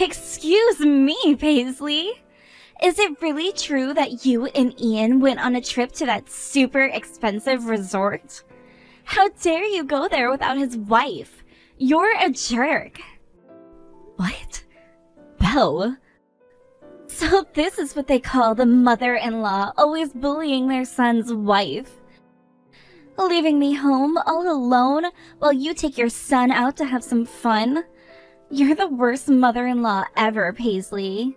Excuse me, Paisley. Is it really true that you and Ian went on a trip to that super expensive resort? How dare you go there without his wife? You're a jerk. What? Belle? So this is what they call the mother-in-law always bullying their son's wife. Leaving me home all alone while you take your son out to have some fun? You're the worst mother-in-law ever, Paisley.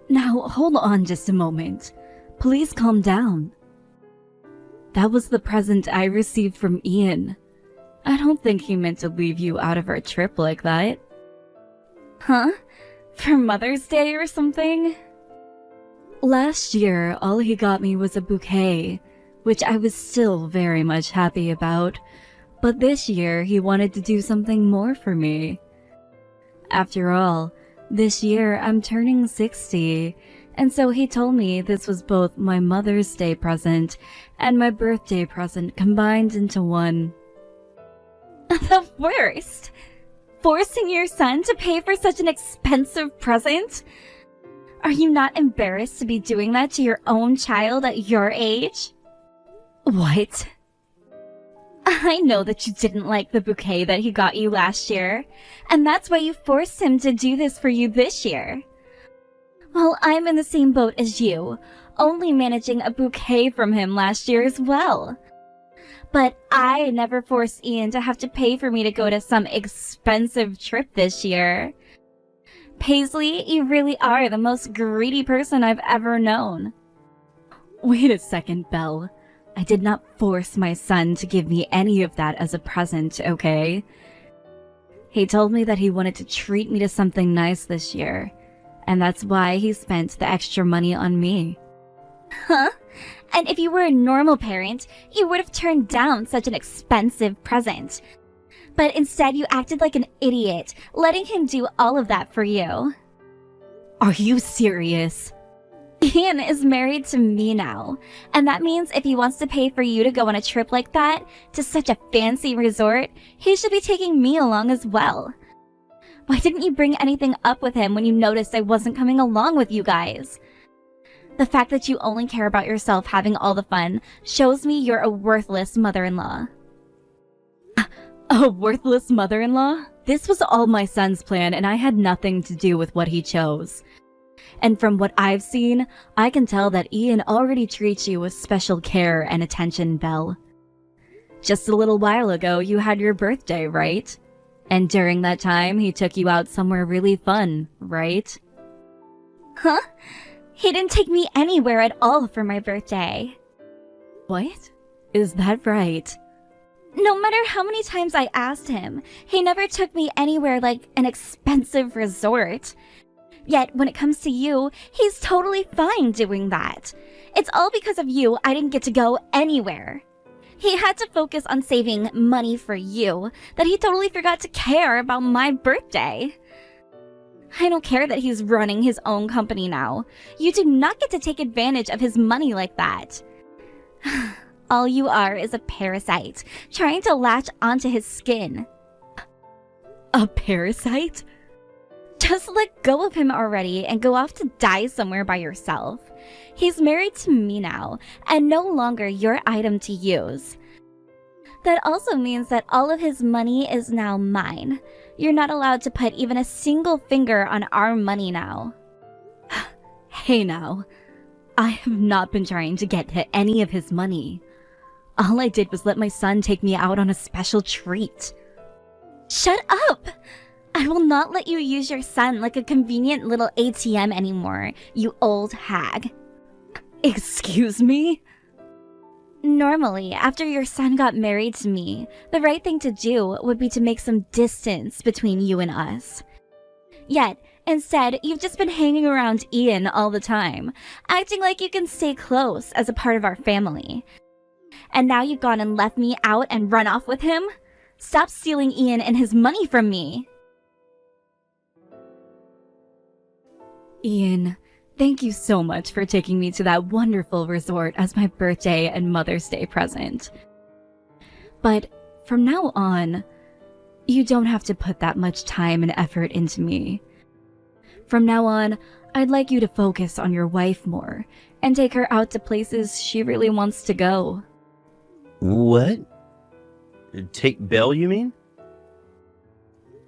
Now, hold on just a moment. Please calm down. That was the present I received from Ian. I don't think he meant to leave you out of our trip like that. Huh? For Mother's Day or something? Last year, all he got me was a bouquet, which I was still very much happy about. But this year, he wanted to do something more for me. After all, this year I'm turning 60, and so he told me this was both my Mother's Day present and my birthday present combined into one. The worst! Forcing your son to pay for such an expensive present? Are you not embarrassed to be doing that to your own child at your age? What? I know that you didn't like the bouquet that he got you last year, and that's why you forced him to do this for you this year. Well, I'm in the same boat as you, only managing a bouquet from him last year as well. But I never forced Ian to have to pay for me to go to some expensive trip this year. Paisley, you really are the most greedy person I've ever known. Wait a second, Belle. I did not force my son to give me any of that as a present, okay? He told me that he wanted to treat me to something nice this year, and that's why he spent the extra money on me. Huh? And if you were a normal parent, you would have turned down such an expensive present. But instead you acted like an idiot, letting him do all of that for you. Are you serious? Ian is married to me now, and that means if he wants to pay for you to go on a trip like that, to such a fancy resort, he should be taking me along as well. Why didn't you bring anything up with him when you noticed I wasn't coming along with you guys? The fact that you only care about yourself having all the fun shows me you're a worthless mother-in-law. A worthless mother-in-law? This was all my son's plan, and I had nothing to do with what he chose. And from what I've seen, I can tell that Ian already treats you with special care and attention, Belle. Just a little while ago, you had your birthday, right? And during that time, he took you out somewhere really fun, right? Huh? He didn't take me anywhere at all for my birthday. What? Is that right? No matter how many times I asked him, he never took me anywhere like an expensive resort. Yet, when it comes to you, he's totally fine doing that. It's all because of you I didn't get to go anywhere. He had to focus on saving money for you, that he totally forgot to care about my birthday. I don't care that he's running his own company now. You do not get to take advantage of his money like that. All you are is a parasite, trying to latch onto his skin. A parasite? Just let go of him already and go off to die somewhere by yourself. He's married to me now, and no longer your item to use. That also means that all of his money is now mine. You're not allowed to put even a single finger on our money now. Hey now, I have not been trying to get to any of his money. All I did was let my son take me out on a special treat. Shut up! I will not let you use your son like a convenient little ATM anymore, you old hag. Excuse me? Normally, after your son got married to me, the right thing to do would be to make some distance between you and us. Yet, instead, you've just been hanging around Ian all the time, acting like you can stay close as a part of our family. And now you've gone and left me out and run off with him? Stop stealing Ian and his money from me! Ian, thank you so much for taking me to that wonderful resort as my birthday and Mother's Day present. But from now on, you don't have to put that much time and effort into me. From now on, I'd like you to focus on your wife more and take her out to places she really wants to go. What? Take Belle, you mean?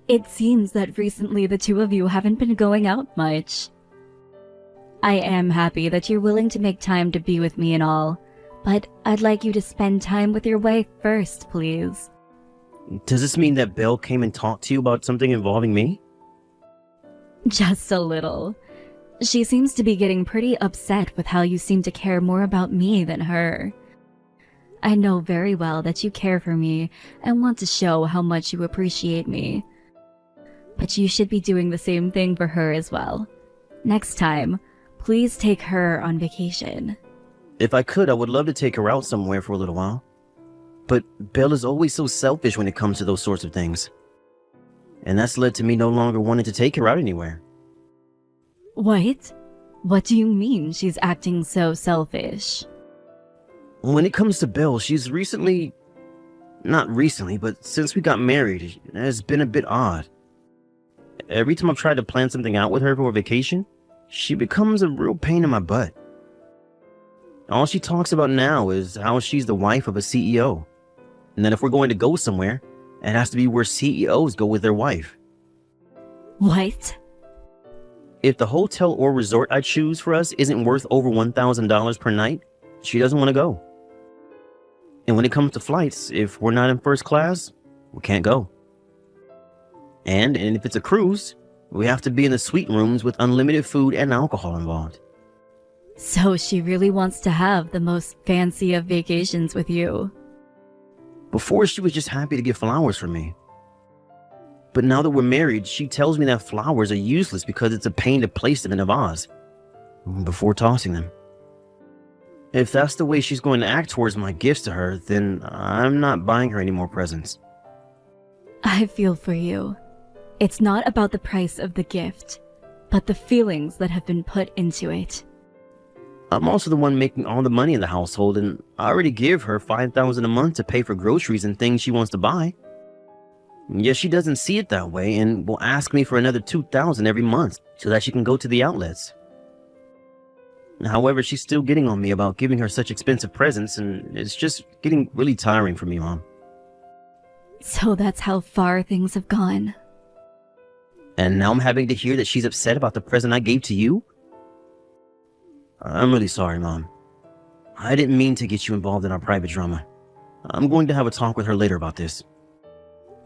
It seems that recently the two of you haven't been going out much. I am happy that you're willing to make time to be with me and all, but I'd like you to spend time with your wife first, please. Does this mean that Belle came and talked to you about something involving me? Just a little. She seems to be getting pretty upset with how you seem to care more about me than her. I know very well that you care for me and want to show how much you appreciate me. But you should be doing the same thing for her as well. Next time, please take her on vacation. If I could, I would love to take her out somewhere for a little while. But Belle is always so selfish when it comes to those sorts of things. And that's led to me no longer wanting to take her out anywhere. What? What do you mean she's acting so selfish? When it comes to Belle, she's recently... Not recently, but since we got married, it has been a bit odd. Every time I've tried to plan something out with her for a vacation, she becomes a real pain in my butt. All she talks about now is how she's the wife of a CEO. And that if we're going to go somewhere, it has to be where CEOs go with their wife. What? If the hotel or resort I choose for us isn't worth over $1,000 per night, she doesn't want to go. And when it comes to flights, if we're not in first class, we can't go. And if it's a cruise, we have to be in the suite rooms with unlimited food and alcohol involved. So she really wants to have the most fancy of vacations with you. Before, she was just happy to get flowers for me. But now that we're married, she tells me that flowers are useless because it's a pain to place them in a vase before tossing them. If that's the way she's going to act towards my gifts to her, then I'm not buying her any more presents. I feel for you. It's not about the price of the gift, but the feelings that have been put into it. I'm also the one making all the money in the household, and I already give her $5,000 a month to pay for groceries and things she wants to buy. Yet she doesn't see it that way and will ask me for another $2,000 every month so that she can go to the outlets. However, she's still getting on me about giving her such expensive presents, and it's just getting really tiring for me, Mom. So that's how far things have gone. And now I'm having to hear that she's upset about the present I gave to you? I'm really sorry, Mom. I didn't mean to get you involved in our private drama. I'm going to have a talk with her later about this.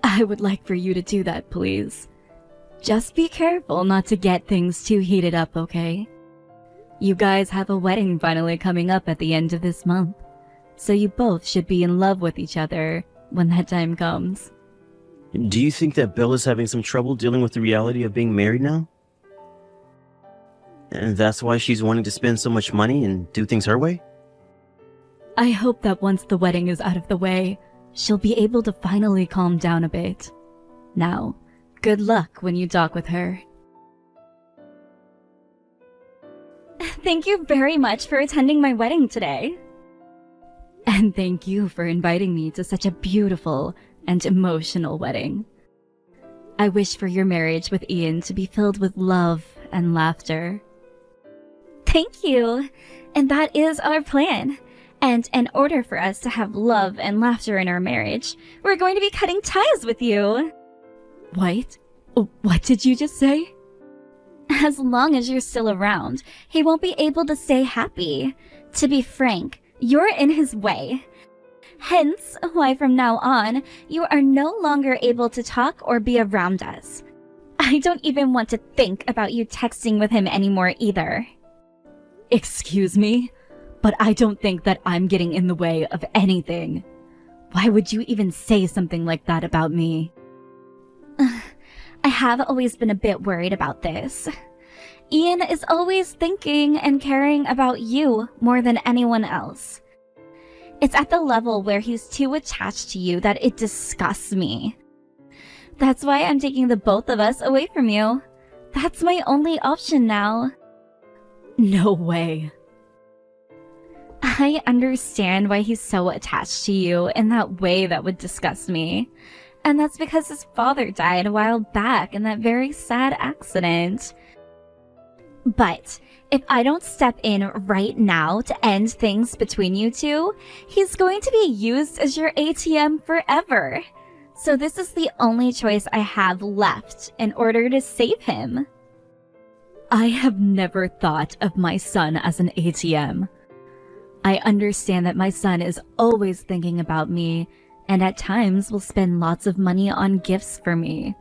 I would like for you to do that, please. Just be careful not to get things too heated up, okay? You guys have a wedding finally coming up at the end of this month, so you both should be in love with each other when that time comes. Do you think that Bella's having some trouble dealing with the reality of being married now? And that's why she's wanting to spend so much money and do things her way? I hope that once the wedding is out of the way, she'll be able to finally calm down a bit. Now, good luck when you talk with her. Thank you very much for attending my wedding today. And thank you for inviting me to such a beautiful and emotional wedding. I wish for your marriage with Ian to be filled with love and laughter. Thank you. And that is our plan. And in order for us to have love and laughter in our marriage, we're going to be cutting ties with you. What? What did you just say? As long as you're still around, he won't be able to stay happy. To be frank, you're in his way. Hence, why from now on, you are no longer able to talk or be around us. I don't even want to think about you texting with him anymore either. Excuse me? But I don't think that I'm getting in the way of anything. Why would you even say something like that about me? I have always been a bit worried about this. Ian is always thinking and caring about you more than anyone else. It's at the level where he's too attached to you that it disgusts me. That's why I'm taking the both of us away from you. That's my only option now. No way. I understand why he's so attached to you in that way that would disgust me. And that's because his father died a while back in that very sad accident. But if I don't step in right now to end things between you two, he's going to be used as your ATM forever. So this is the only choice I have left in order to save him. I have never thought of my son as an ATM. I understand that my son is always thinking about me and at times will spend lots of money on gifts for me.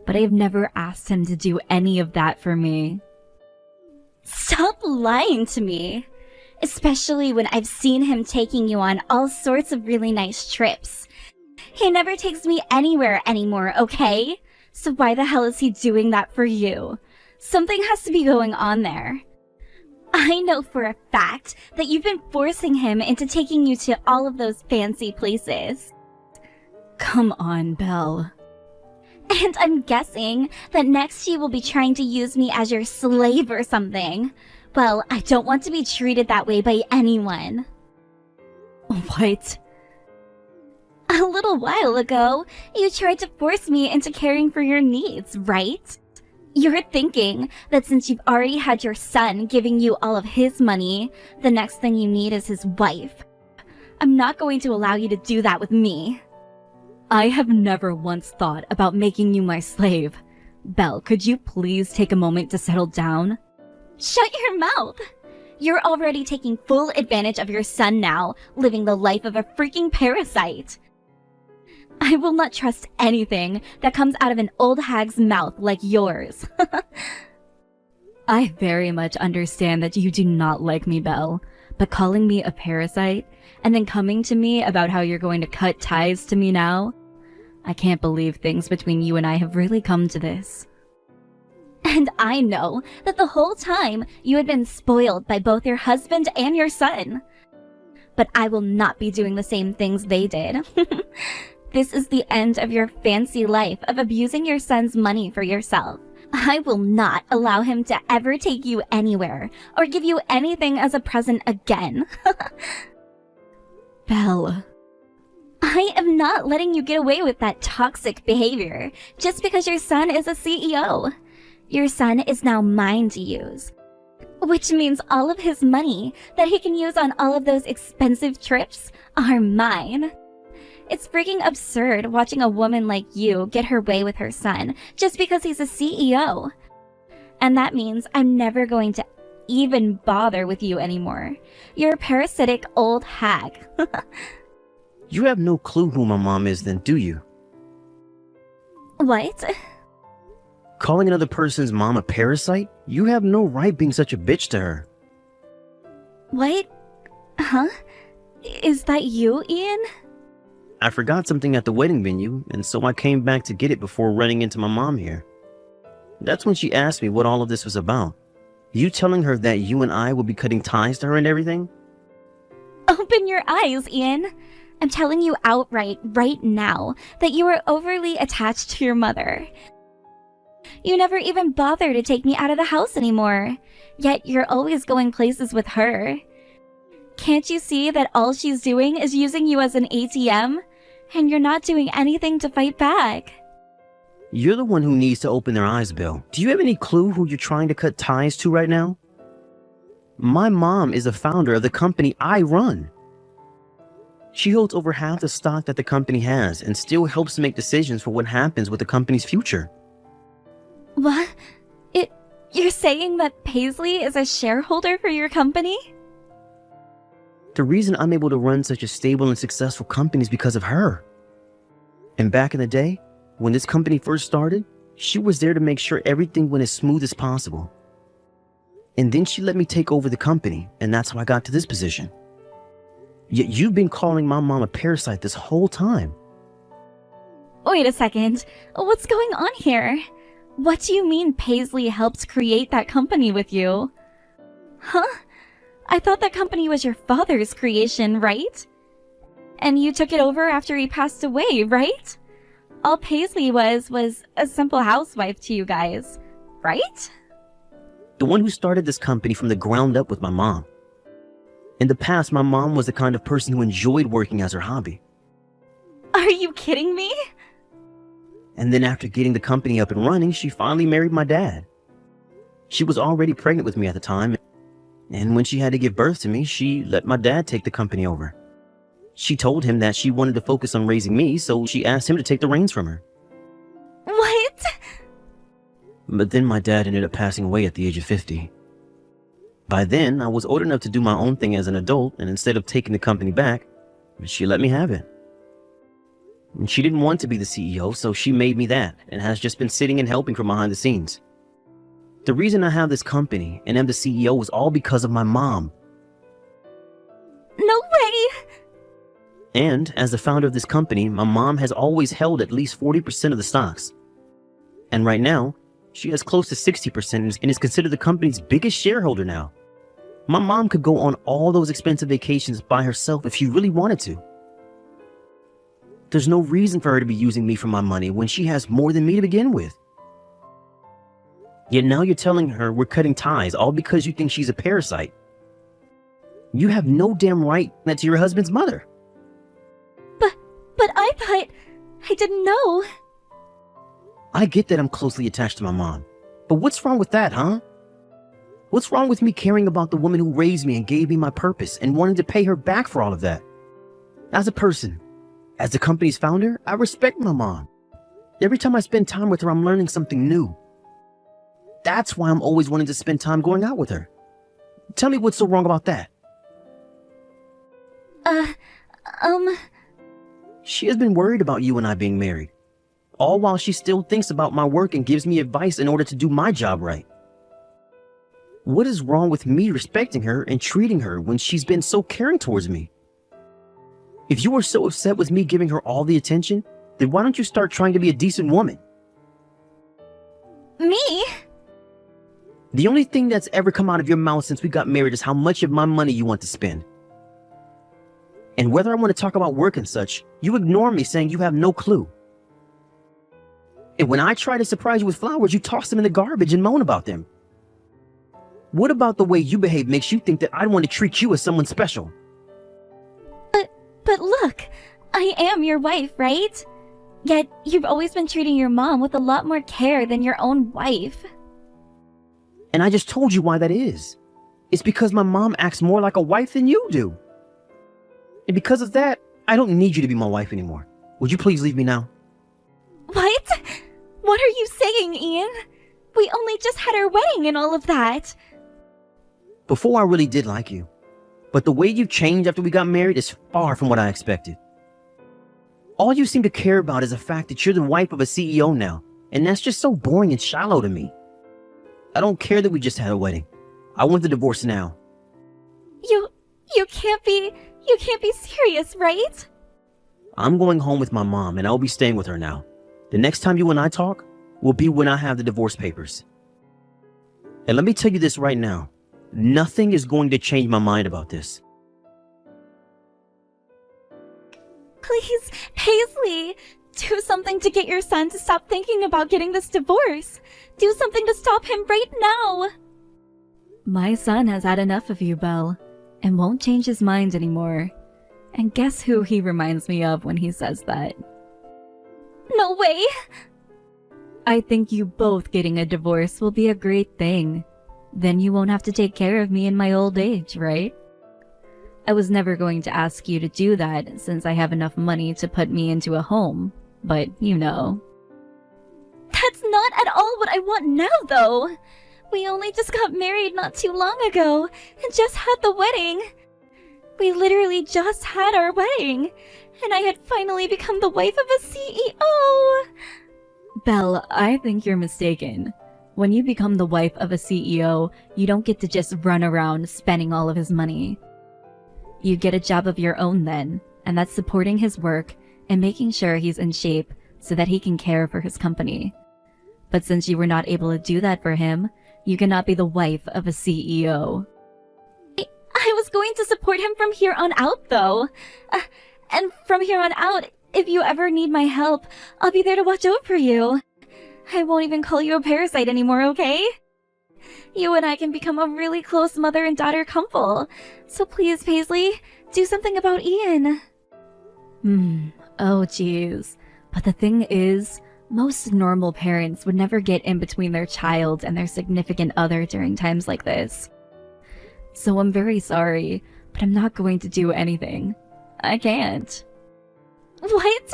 But I have never asked him to do any of that for me. Stop lying to me. Especially when I've seen him taking you on all sorts of really nice trips. He never takes me anywhere anymore, okay? So why the hell is he doing that for you? Something has to be going on there. I know for a fact that you've been forcing him into taking you to all of those fancy places. Come on, Belle. And I'm guessing that next you will be trying to use me as your slave or something. Well, I don't want to be treated that way by anyone. What? A little while ago, you tried to force me into caring for your needs, right? You're thinking that since you've already had your son giving you all of his money, the next thing you need is his wife. I'm not going to allow you to do that with me. I have never once thought about making you my slave. Belle, could you please take a moment to settle down? Shut your mouth! You're already taking full advantage of your son now, living the life of a freaking parasite. I will not trust anything that comes out of an old hag's mouth like yours. I very much understand that you do not like me, Belle, but calling me a parasite and then coming to me about how you're going to cut ties to me now? I can't believe things between you and I have really come to this. And I know that the whole time you had been spoiled by both your husband and your son. But I will not be doing the same things they did. This is the end of your fancy life of abusing your son's money for yourself. I will not allow him to ever take you anywhere or give you anything as a present again. Belle. I am not letting you get away with that toxic behavior just because your son is a CEO. Your son is now mine to use. Which means all of his money that he can use on all of those expensive trips are mine. It's freaking absurd watching a woman like you get her way with her son just because he's a CEO. And that means I'm never going to even bother with you anymore. You're a parasitic old hag. You have no clue who my mom is then, do you? What? Calling another person's mom a parasite? You have no right being such a bitch to her. What? Huh? Is that you, Ian? I forgot something at the wedding venue, and so I came back to get it before running into my mom here. That's when she asked me what all of this was about. You telling her that you and I will be cutting ties to her and everything? Open your eyes, Ian. I'm telling you outright right now that you are overly attached to your mother. You never even bother to take me out of the house anymore, yet you're always going places with her. Can't you see that all she's doing is using you as an ATM, and you're not doing anything to fight back? You're the one who needs to open their eyes, Bill. Do you have any clue who you're trying to cut ties to right now? My mom is the founder of the company I run. She holds over half the stock that the company has and still helps make decisions for what happens with the company's future. What? You're saying that Paisley is a shareholder for your company? The reason I'm able to run such a stable and successful company is because of her. And back in the day, when this company first started, she was there to make sure everything went as smooth as possible. And then she let me take over the company, and that's how I got to this position. Yet you've been calling my mom a parasite this whole time. Wait a second. What's going on here? What do you mean Paisley helped create that company with you? Huh? I thought that company was your father's creation, right? And you took it over after he passed away, right? All Paisley was a simple housewife to you guys, right? The one who started this company from the ground up with my mom. In the past, my mom was the kind of person who enjoyed working as her hobby. Are you kidding me? And then after getting the company up and running, she finally married my dad. She was already pregnant with me at the time, and when she had to give birth to me, she let my dad take the company over. She told him that she wanted to focus on raising me, so she asked him to take the reins from her. What? But then my dad ended up passing away at the age of 50. By then, I was old enough to do my own thing as an adult, and instead of taking the company back, she let me have it. And she didn't want to be the CEO, so she made me that, and has just been sitting and helping from behind the scenes. The reason I have this company and am the CEO was all because of my mom. No way! And as the founder of this company, my mom has always held at least 40% of the stocks. And right now, she has close to 60% and is considered the company's biggest shareholder now. My mom could go on all those expensive vacations by herself if she really wanted to. There's no reason for her to be using me for my money when she has more than me to begin with. Yet now you're telling her we're cutting ties all because you think she's a parasite. You have no damn right to your husband's mother. But I thought... I didn't know. I get that I'm closely attached to my mom, but what's wrong with that, huh? What's wrong with me caring about the woman who raised me and gave me my purpose and wanting to pay her back for all of that? As a person, as the company's founder, I respect my mom. Every time I spend time with her, I'm learning something new. That's why I'm always wanting to spend time going out with her. Tell me what's so wrong about that. She has been worried about you and I being married, all while she still thinks about my work and gives me advice in order to do my job right. What is wrong with me respecting her and treating her when she's been so caring towards me? If you are so upset with me giving her all the attention, then why don't you start trying to be a decent woman? Me? The only thing that's ever come out of your mouth since we got married is how much of my money you want to spend. And whether I want to talk about work and such, you ignore me saying you have no clue. And when I try to surprise you with flowers, you toss them in the garbage and moan about them. What about the way you behave makes you think that I want to treat you as someone special? But look, I am your wife, right? Yet you've always been treating your mom with a lot more care than your own wife. And I just told you why that is. It's because my mom acts more like a wife than you do. And because of that, I don't need you to be my wife anymore. Would you please leave me now? What? What are you saying, Ian? We only just had our wedding and all of that. Before I really did like you. But the way you changed after we got married is far from what I expected. All you seem to care about is the fact that you're the wife of a CEO now. And that's just so boring and shallow to me. I don't care that we just had a wedding. I want the divorce now. You can't be serious, right? I'm going home with my mom and I'll be staying with her now. The next time you and I talk will be when I have the divorce papers. And let me tell you this right now. Nothing is going to change my mind about this. Please, Paisley, do something to get your son to stop thinking about getting this divorce. Do something to stop him right now. My son has had enough of you, Belle, and won't change his mind anymore. And guess who he reminds me of when he says that? No way. I think you both getting a divorce will be a great thing. Then you won't have to take care of me in my old age, right? I was never going to ask you to do that since I have enough money to put me into a home, but you know. That's not at all what I want now, though. We only just got married not too long ago and just had the wedding. We literally just had our wedding, and I had finally become the wife of a CEO. Belle, I think you're mistaken. When you become the wife of a CEO, you don't get to just run around spending all of his money. You get a job of your own then, and that's supporting his work and making sure he's in shape so that he can care for his company. But since you were not able to do that for him, you cannot be the wife of a CEO. I was going to support him from here on out, though. And from here on out, if you ever need my help, I'll be there to watch over you. I won't even call you a parasite anymore, okay? You and I can become a really close mother and daughter couple. So please, Paisley, do something about Ian. Oh jeez. But the thing is, Most normal parents would never get in between their child and their significant other during times like this. So I'm very sorry, but I'm not going to do anything. I can't. What?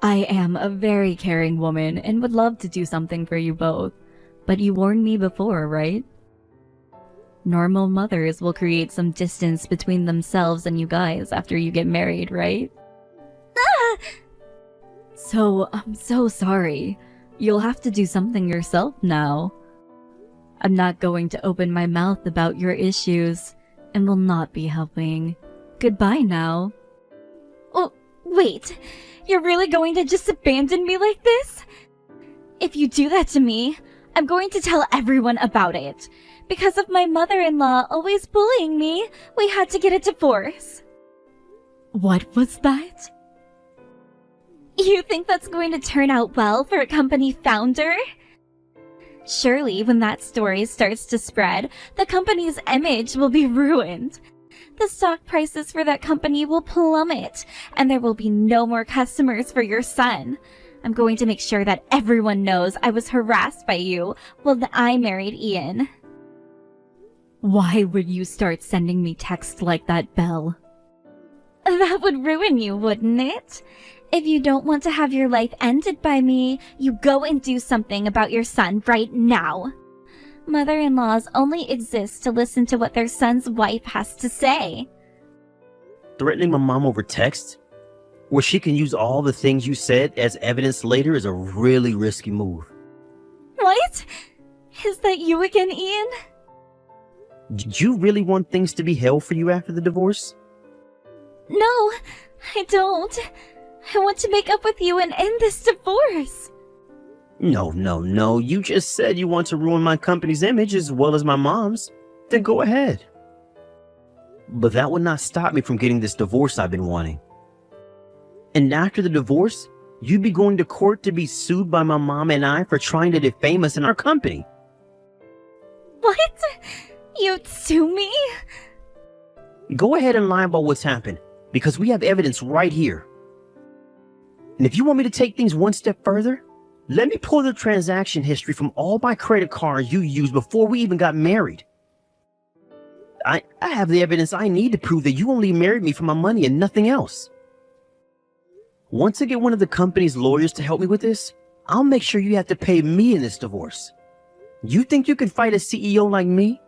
I am a very caring woman and would love to do something for you both, but you warned me before, right? Normal mothers will create some distance between themselves and you guys after you get married, right? Ah! So, I'm so sorry. You'll have to do something yourself now. I'm not going to open my mouth about your issues and will not be helping. Goodbye now. Oh, wait. You're really going to just abandon me like this? If you do that to me, I'm going to tell everyone about it. Because of my mother-in-law always bullying me, we had to get a divorce. What was that? You think that's going to turn out well for a company founder? Surely, when that story starts to spread, the company's image will be ruined. The stock prices for that company will plummet, and there will be no more customers for your son. I'm going to make sure that everyone knows I was harassed by you while I married Ian. Why would you start sending me texts like that, Belle? That would ruin you, wouldn't it? If you don't want to have your life ended by me, you go and do something about your son right now. Mother-in-laws only exist to listen to what their son's wife has to say. Threatening my mom over text, where she can use all the things you said as evidence later, is a really risky move. What? Is that you again, Ian? Did you really want things to be hell for you after the divorce? No, I don't. I want to make up with you and end this divorce. No. You just said you want to ruin my company's image as well as my mom's. Then go ahead. But that would not stop me from getting this divorce I've been wanting. And after the divorce, you'd be going to court to be sued by my mom and I for trying to defame us in our company. What? You'd sue me? Go ahead and lie about what's happened, because we have evidence right here. And if you want me to take things one step further, let me pull the transaction history from all my credit cards you used before we even got married. I have the evidence I need to prove that you only married me for my money and nothing else. Once I get one of the company's lawyers to help me with this, I'll make sure you have to pay me in this divorce. You think you can fight a CEO like me?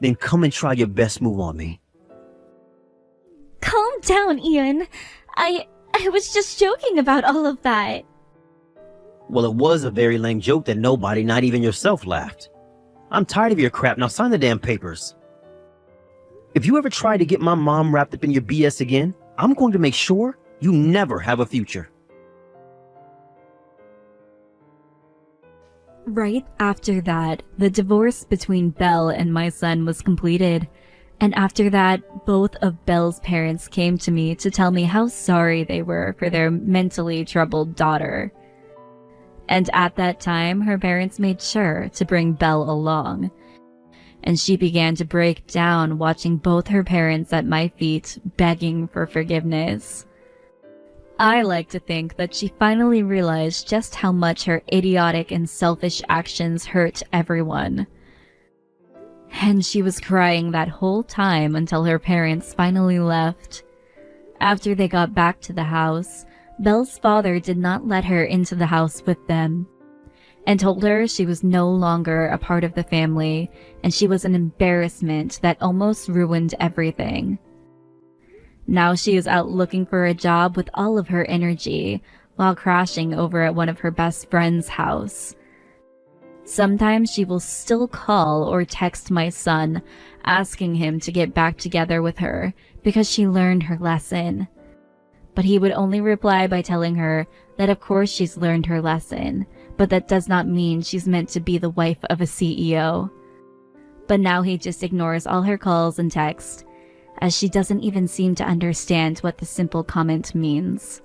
Then come and try your best move on me. Calm down, Ian. I was just joking about all of that. Well, it was a very lame joke that nobody, not even yourself, laughed. I'm tired of your crap. Now sign the damn papers. If you ever try to get my mom wrapped up in your BS again, I'm going to make sure you never have a future. Right after that, the divorce between Belle and my son was completed. And after that, both of Belle's parents came to me to tell me how sorry they were for their mentally troubled daughter. And at that time, her parents made sure to bring Belle along. And she began to break down watching both her parents at my feet begging for forgiveness. I like to think that she finally realized just how much her idiotic and selfish actions hurt everyone. And she was crying that whole time until her parents finally left. After they got back to the house, Belle's father did not let her into the house with them, and told her she was no longer a part of the family, and she was an embarrassment that almost ruined everything. Now she is out looking for a job with all of her energy, while crashing over at one of her best friend's house. Sometimes she will still call or text my son, asking him to get back together with her because she learned her lesson. But he would only reply by telling her that of course she's learned her lesson, but that does not mean she's meant to be the wife of a CEO. But now he just ignores all her calls and texts, as she doesn't even seem to understand what the simple comment means.